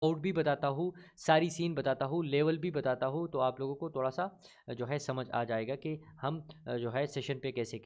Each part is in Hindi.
आउट भी बताता हूँ, सारी सीन बताता हूँ, लेवल भी बताता हूँ, तो आप लोगों को थोड़ा सा जो है समझ आ जाएगा कि हम जो है सेशन पे कैसे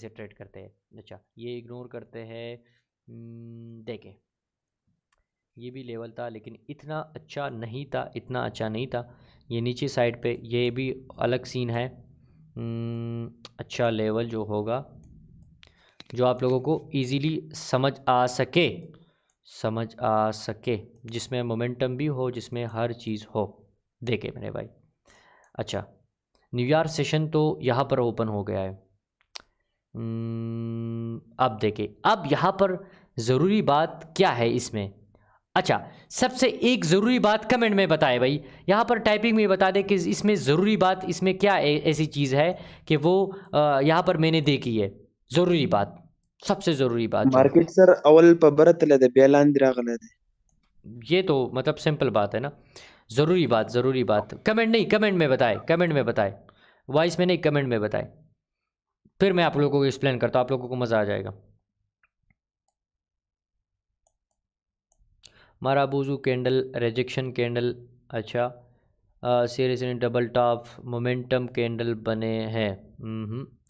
ट्रेड करते हैं। अच्छा, ये इग्नोर करते हैं। देखें, ये भी लेवल था लेकिन इतना अच्छा नहीं था, इतना अच्छा नहीं था। ये नीचे साइड पे ये भी अलग सीन है। अच्छा लेवल जो होगा, जो आप लोगों को इजीली समझ आ सके, जिसमें मोमेंटम भी हो, जिसमें हर चीज़ हो। देखे मेरे भाई। अच्छा, न्यूयॉर्क सेशन तो यहाँ पर ओपन हो गया है। अब देखें, अब यहाँ पर ज़रूरी बात क्या है इसमें। अच्छा, सबसे एक ज़रूरी बात कमेंट में बताए भाई, यहाँ पर टाइपिंग में बता दे कि इसमें ज़रूरी बात, इसमें क्या ऐसी चीज़ है कि वो यहाँ पर मैंने देखी है। ज़रूरी बात, सबसे ज़रूरी बात जो है, मार्केट सर अवल बरतले बेलांदिरागले ये तो मतलब सिंपल बात है ना। ज़रूरी बात कमेंट नहीं, कमेंट में बताए, कमेंट में बताए, वॉइस में नहीं, कमेंट में बताए। फिर मैं आप लोगों को एक्सप्लेन करता हूँ, आप लोगों को मज़ा आ जाएगा। माराबूजू कैंडल, रिजेक्शन कैंडल। अच्छा, series in double top momentum candle बने हैं।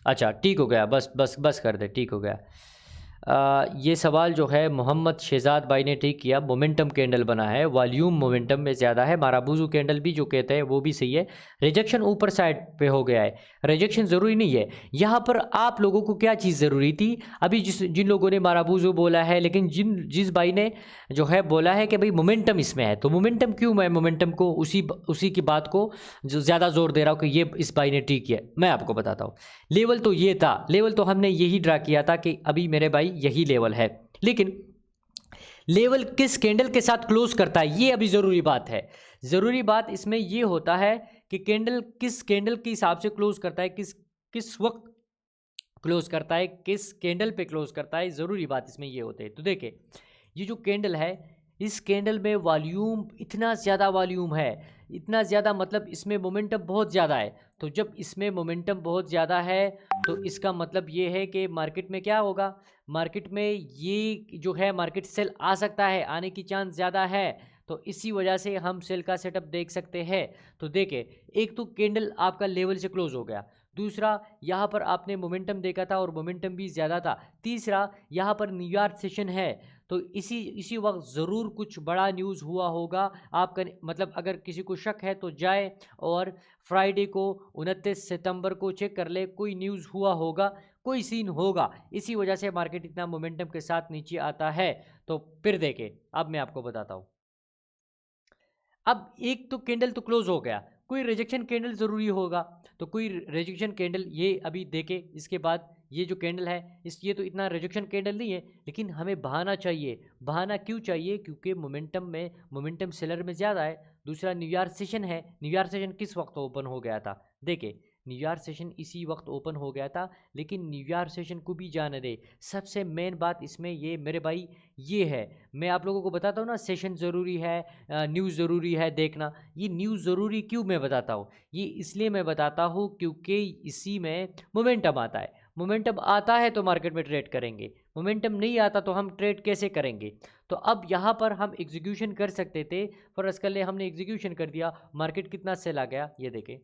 अच्छा, ठीक हो गया, बस बस बस कर दे, ठीक हो गया। ये सवाल जो है मोहम्मद शहजाद भाई ने ठीक किया। मोमेंटम कैंडल बना है, वॉल्यूम मोमेंटम में ज़्यादा है। माराबूजू कैंडल भी जो कहते हैं वो भी सही है। रिजेक्शन ऊपर साइड पे हो गया है, रिजेक्शन ज़रूरी नहीं है। यहाँ पर आप लोगों को क्या चीज़ ज़रूरी थी, अभी जिन लोगों ने माराबूजू बोला है, लेकिन जिस भाई ने जो है बोला है कि भाई मोमेंटम इसमें है, तो मोमेंटम क्यों, मैं मोमेंटम को उसी की बात को जो ज़्यादा जोर दे रहा हूँ कि ये इस भाई ने ठीक किया। मैं आपको बताता हूँ, लेवल तो ये था, लेवल तो हमने यही ड्रा किया था कि अभी मेरे भाई यही लेवल है, लेकिन लेवल किस कैंडल के साथ क्लोज करता है, ये अभी ज़रूरी बात है। ज़रूरी बात इसमें ये होता है कि कैंडल किस कैंडल के हिसाब से क्लोज करता है, किस किस वक्त क्लोज करता है, किस कैंडल पे क्लोज करता है, ज़रूरी बात इसमें ये होते हैं। तो देखिए, ये जो कैंडल है, इस कैंडल में वॉल्यूम, इतना ज़्यादा वॉल्यूम है, इतना ज़्यादा मतलब इसमें मोमेंटम बहुत ज़्यादा है। तो जब इसमें मोमेंटम बहुत ज़्यादा है, तो इसका मतलब ये है कि मार्केट में क्या होगा, मार्केट में ये जो है मार्केट सेल आ सकता है, आने की चांस ज़्यादा है। तो इसी वजह से हम सेल का सेटअप देख सकते हैं। तो देखिए, एक तो कैंडल आपका लेवल से क्लोज हो गया, दूसरा यहाँ पर आपने मोमेंटम देखा था और मोमेंटम भी ज़्यादा था, तीसरा यहाँ पर न्यूयॉर्क सेशन है, तो इसी इसी वक्त ज़रूर कुछ बड़ा न्यूज़ हुआ होगा। आपका मतलब अगर किसी को शक है तो जाए और फ्राइडे को 29 सितंबर को चेक कर ले, कोई न्यूज़ हुआ होगा, कोई सीन होगा, इसी वजह से मार्केट इतना मोमेंटम के साथ नीचे आता है। तो फिर देखें, अब मैं आपको बताता हूँ। अब एक तो कैंडल तो क्लोज हो गया, कोई रिजेक्शन कैंडल ज़रूरी होगा, तो कोई रिजेक्शन कैंडल ये अभी देखे, इसके बाद ये जो कैंडल है, ये तो इतना रिजेक्शन कैंडल नहीं है, लेकिन हमें बहाना चाहिए। बहाना क्यों चाहिए, क्योंकि मोमेंटम सेलर में ज़्यादा है। दूसरा, न्यूयॉर्क सेशन है, न्यूयॉर्क सेशन किस वक्त ओपन हो गया था, देखे, न्यूयॉर्क सेशन इसी वक्त ओपन हो गया था, लेकिन न्यूयॉर्क सेशन को भी जाने दे। सबसे मेन बात इसमें ये मेरे भाई ये है, मैं आप लोगों को बताता हूँ ना, सेशन ज़रूरी है, न्यूज़ ज़रूरी है देखना। ये न्यूज़ ज़रूरी क्यों मैं बताता हूँ, ये इसलिए मैं बताता हूँ क्योंकि इसी में मोमेंटम आता है। मोमेंटम आता है तो मार्केट में ट्रेड करेंगे, मोमेंटम नहीं आता तो हम ट्रेड कैसे करेंगे। तो अब यहाँ पर हम एग्जीक्यूशन कर सकते थे, फर्ज कर ले हमने एग्जीक्यूशन कर दिया, मार्केट कितना सेल आ गया, ये देखें,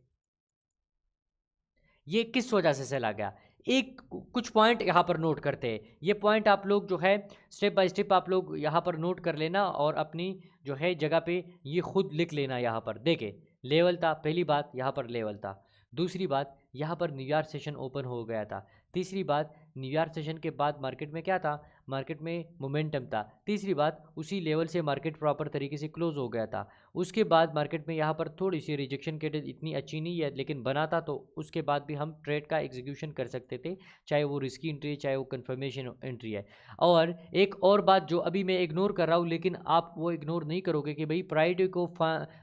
ये किस वजह से सेल आ गया। एक कुछ पॉइंट यहाँ पर नोट करते हैं, ये पॉइंट आप लोग जो है स्टेप बाय स्टेप आप लोग यहाँ पर नोट कर लेना और अपनी जो है जगह पे ये खुद लिख लेना। यहाँ पर देखे, लेवल था, पहली बात यहाँ पर लेवल था, दूसरी बात यहाँ पर न्यूयॉर्क सेशन ओपन हो गया था, तीसरी बात न्यूयॉर्क सेशन के बाद मार्केट में क्या था, मार्केट में मोमेंटम था, तीसरी बात उसी लेवल से मार्केट प्रॉपर तरीके से क्लोज हो गया था। उसके बाद मार्केट में यहाँ पर थोड़ी सी रिजेक्शन कैंडल, इतनी अच्छी नहीं है लेकिन बना था, तो उसके बाद भी हम ट्रेड का एग्जीक्यूशन कर सकते थे, चाहे वो रिस्की एंट्री है, चाहे वो कंफर्मेशन एंट्री है। और एक और बात जो अभी मैं इग्नोर कर रहा हूँ, लेकिन आप वो इग्नोर नहीं करोगे कि भाई फ्राइडे को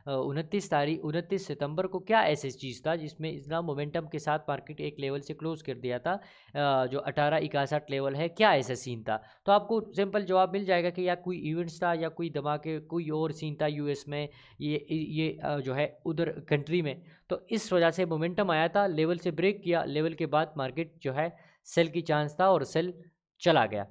29 सितंबर को क्या ऐसी चीज़ था जिसमें इतना मोमेंटम के साथ मार्केट एक लेवल से क्लोज कर दिया था, जो 1861 लेवल है, क्या ऐसा सीन था। तो आपको सिंपल जवाब मिल जाएगा कि या कोई इवेंट्स था या कोई धमाके, कोई और सीन था यूएस में, ये जो है उधर कंट्री में। तो इस वजह से मोमेंटम आया था, लेवल से ब्रेक किया, लेवल के बाद मार्केट जो है सेल की चांस था और सेल चला गया।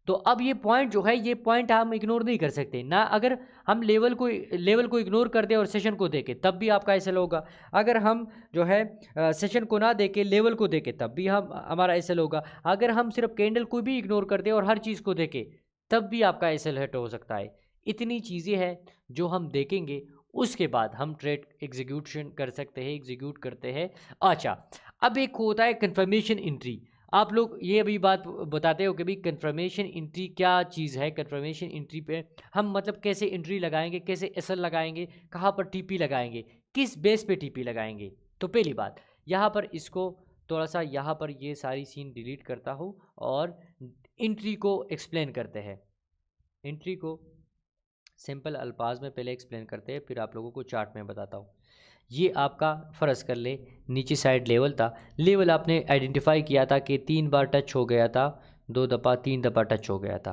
तो अब ये पॉइंट जो है, ये पॉइंट हम इग्नोर नहीं कर सकते ना। अगर हम लेवल को इग्नोर कर दें और सेशन को देखें तब भी आपका एसएल होगा। अगर हम जो है सेशन को ना देके लेवल को देखें तब भी हमारा एसएल होगा। अगर हम सिर्फ कैंडल को भी इग्नोर कर दें और हर चीज़ को देखें तब भी आपका एसएल हिट हो सकता है। इतनी चीज़ें हैं जो हम देखेंगे, उसके बाद हम ट्रेड एग्जीक्यूशन कर सकते हैं, एग्जीक्यूट करते हैं। अच्छा, अब एक होता है कंफर्मेशन एंट्री। आप लोग ये अभी बात बताते हो कि भाई कंफर्मेशन एंट्री क्या चीज़ है। कंफर्मेशन एंट्री पे हम मतलब कैसे एंट्री लगाएंगे, कैसे एसएल लगाएंगे, कहाँ पर टीपी लगाएंगे, किस बेस पे टीपी लगाएंगे। तो पहली बात यहाँ पर इसको थोड़ा सा यहाँ पर ये सारी सीन डिलीट करता हूँ और एंट्री को एक्सप्लेन करते हैं। एंट्री को सिंपल अल्फाज में पहले एक्सप्लेन करते हैं, फिर आप लोगों को चार्ट में बताता हूँ। ये आपका फ़र्ज़ कर ले नीचे साइड लेवल था, लेवल आपने आइडेंटिफाई किया था कि 3 बार टच हो गया था, 2 दफ़ा 3 दफ़ा टच हो गया था।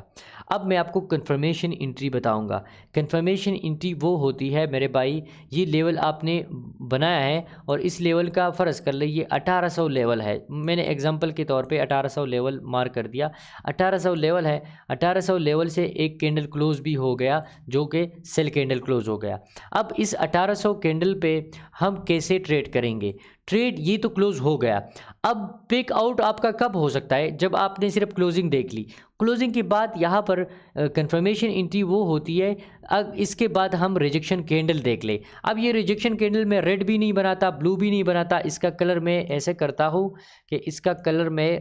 अब मैं आपको कंफर्मेशन एंट्री बताऊंगा। कंफर्मेशन एंट्री वो होती है मेरे भाई, ये लेवल आपने बनाया है और इस लेवल का फ़र्ज़ कर ले ये 1800 लेवल है। मैंने एग्जांपल के तौर पे 1800 लेवल मार्क कर दिया। 1800 लेवल है, 1800 लेवल से एक कैंडल क्लोज़ भी हो गया जो कि सेल कैंडल क्लोज़ हो गया। अब इस 1800 कैंडल पे हम कैसे ट्रेड करेंगे। ट्रेड ये तो क्लोज़ हो गया, अब पिक आउट आपका कब हो सकता है, जब आपने सिर्फ क्लोजिंग देख ली। क्लोजिंग के बाद यहाँ पर कंफर्मेशन एंट्री वो होती है। अब इसके बाद हम रिजेक्शन कैंडल देख ले। अब ये रिजेक्शन कैंडल में रेड भी नहीं बनाता, ब्लू भी नहीं बनाता, इसका कलर मैं ऐसे करता हूँ कि इसका कलर मैं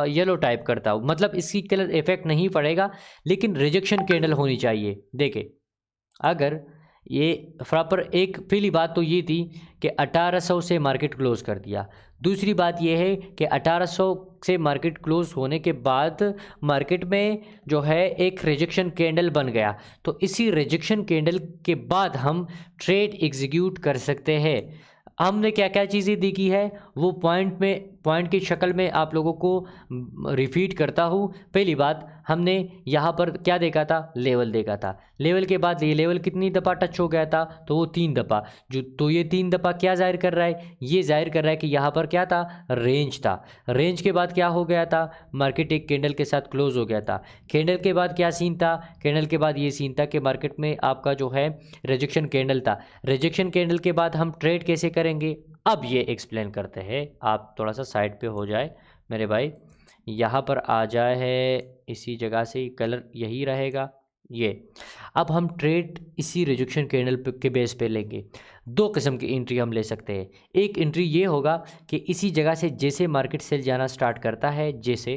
येलो टाइप करता हूँ, मतलब इसकी कलर इफेक्ट नहीं पड़ेगा, लेकिन रिजेक्शन कैंडल होनी चाहिए। देखे अगर ये प्रॉपर, एक पहली बात तो ये थी कि 1800 से मार्केट क्लोज़ कर दिया। दूसरी बात ये है कि 1800 से मार्केट क्लोज़ होने के बाद मार्केट में जो है एक रिजेक्शन कैंडल बन गया, तो इसी रिजेक्शन कैंडल के बाद हम ट्रेड एग्जीक्यूट कर सकते हैं। हमने क्या क्या चीज़ें देखी है वो पॉइंट की शक्ल में आप लोगों को रिपीट करता हूँ। पहली बात हमने यहाँ पर क्या देखा था, लेवल देखा था। लेवल के बाद ये लेवल कितनी दफ़ा टच हो गया था, तो वो 3 दफ़ा। तो ये 3 दफ़ा क्या जाहिर कर रहा है, ये जाहिर कर रहा है कि यहाँ पर क्या था, रेंज था। रेंज के बाद क्या हो गया था, मार्केट एक कैंडल के साथ क्लोज हो गया था। कैंडल के बाद क्या सीन था, कैंडल के बाद ये सीन था कि मार्केट में आपका जो है रिजेक्शन कैंडल था। रिजेक्शन कैंडल के बाद हम ट्रेड कैसे करेंगे, अब ये एक्सप्लेन करते हैं। आप थोड़ा सा साइड पे हो जाए मेरे भाई, यहाँ पर आ जाए है, इसी जगह से कलर यही रहेगा ये। अब हम ट्रेड इसी रिजेक्शन कैंडल के बेस पे लेंगे। 2 किस्म की एंट्री हम ले सकते हैं। एक एंट्री ये होगा कि इसी जगह से जैसे मार्केट सेल जाना स्टार्ट करता है, जैसे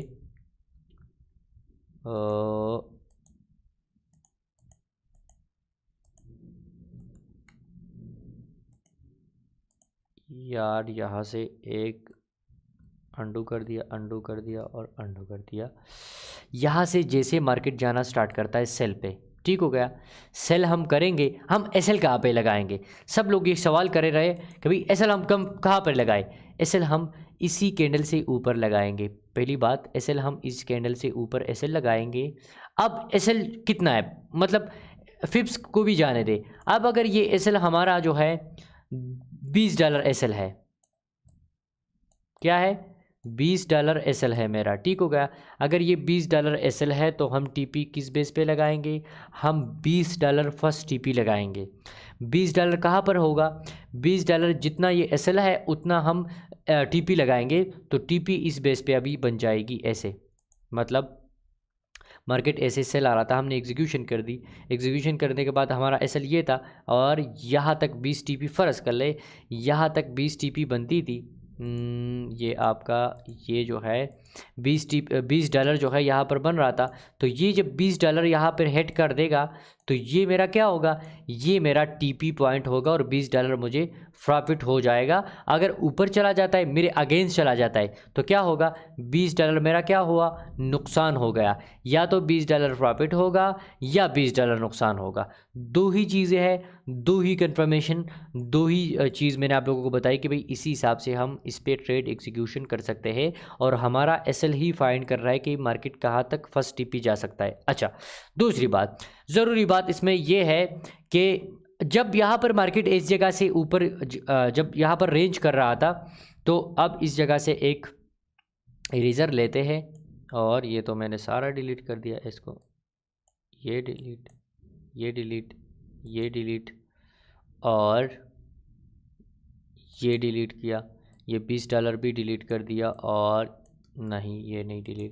यार यहाँ से एक अंडू कर दिया, अंडू कर दिया और अंडू कर दिया। यहाँ से जैसे मार्केट जाना स्टार्ट करता है सेल पे, ठीक हो गया। सेल हम करेंगे, हम एसएल कहाँ पे लगाएंगे। सब लोग ये सवाल करे रहे कि भाई एसएल हम कहाँ पर लगाए। एसएल हम इसी कैंडल से ऊपर लगाएंगे। पहली बात, एसएल हम इस कैंडल से ऊपर एसएल लगाएंगे। अब एसएल कितना है, मतलब फिप्स को भी जाने दे। अब अगर ये एसएल हमारा जो है $20 एसएल है, क्या है, $20 एसएल है मेरा, ठीक हो गया। अगर ये $20 एसएल है तो हम टीपी किस बेस पे लगाएंगे, हम $20 फर्स्ट टीपी लगाएंगे। $20 कहाँ पर होगा, $20 जितना ये एसएल है उतना हम टीपी लगाएंगे। तो टीपी इस बेस पे अभी बन जाएगी ऐसे, मतलब मार्केट ऐसे सेल आ रहा था, हमने एग्जीक्यूशन कर दी। एग्जीक्यूशन करने के बाद हमारा एसएल ये था और यहाँ तक 20 टीपी फ़र्ज़ कर ले, यहाँ तक 20 टीपी बनती थी। ये आपका ये जो है $20 जो है यहाँ पर बन रहा था। तो ये जब $20 यहाँ पर हिट कर देगा तो ये मेरा क्या होगा, ये मेरा टीपी पॉइंट होगा और $20 मुझे प्रॉफिट हो जाएगा। अगर ऊपर चला जाता है, मेरे अगेंस्ट चला जाता है, तो क्या होगा, $20 मेरा क्या हुआ, नुकसान हो गया। या तो $20 प्रॉफिट होगा या $20 नुकसान होगा। 2 ही चीज़ें हैं, 2 ही कंफर्मेशन, 2 ही चीज़ मैंने आप लोगों को बताई कि भाई इसी हिसाब से हम इस पर ट्रेड एग्जीक्यूशन कर सकते हैं। और हमारा एसएल ही फाइंड कर रहा है कि मार्केट कहाँ तक फर्स्ट टीपी जा सकता है। अच्छा, दूसरी बात, ज़रूरी बात इसमें यह है कि जब यहाँ पर मार्केट इस जगह से ऊपर जब यहाँ पर रेंज कर रहा था, तो अब इस जगह से एक इरेज़र लेते हैं और ये तो मैंने सारा डिलीट कर दिया इसको, ये डिलीट, ये डिलीट, ये डिलीट, और ये डिलीट किया, ये $20 भी डिलीट कर दिया, और नहीं ये नहीं डिलीट